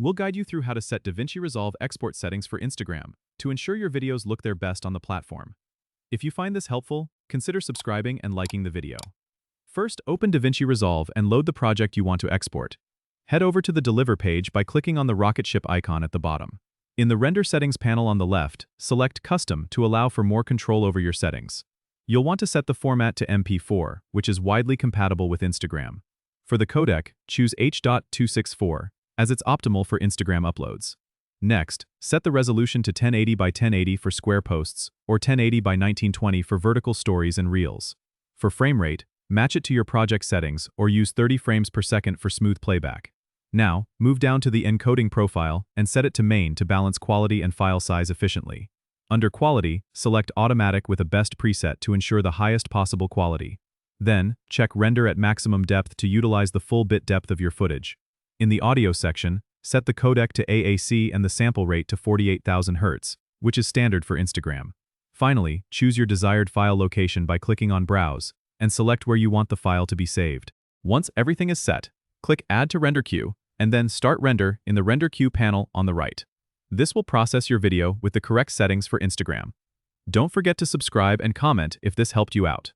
We'll guide you through how to set DaVinci Resolve export settings for Instagram to ensure your videos look their best on the platform. If you find this helpful, consider subscribing and liking the video. First, open DaVinci Resolve and load the project you want to export. Head over to the Deliver page by clicking on the rocket ship icon at the bottom. In the Render Settings panel on the left, select Custom to allow for more control over your settings. You'll want to set the format to MP4, which is widely compatible with Instagram. For the codec, choose H.264, as it's optimal for Instagram uploads. Next, set the resolution to 1080 by 1080 for square posts, or 1080 by 1920 for vertical stories and reels. For frame rate, match it to your project settings or use 30 frames per second for smooth playback. Now, move down to the encoding profile and set it to main to balance quality and file size efficiently. Under Quality, select Automatic with a best preset to ensure the highest possible quality. Then, check Render at maximum depth to utilize the full bit depth of your footage. In the Audio section, set the codec to AAC and the sample rate to 48,000 Hz, which is standard for Instagram. Finally, choose your desired file location by clicking on Browse, and select where you want the file to be saved. Once everything is set, click Add to Render Queue, and then Start Render in the Render Queue panel on the right. This will process your video with the correct settings for Instagram. Don't forget to subscribe and comment if this helped you out.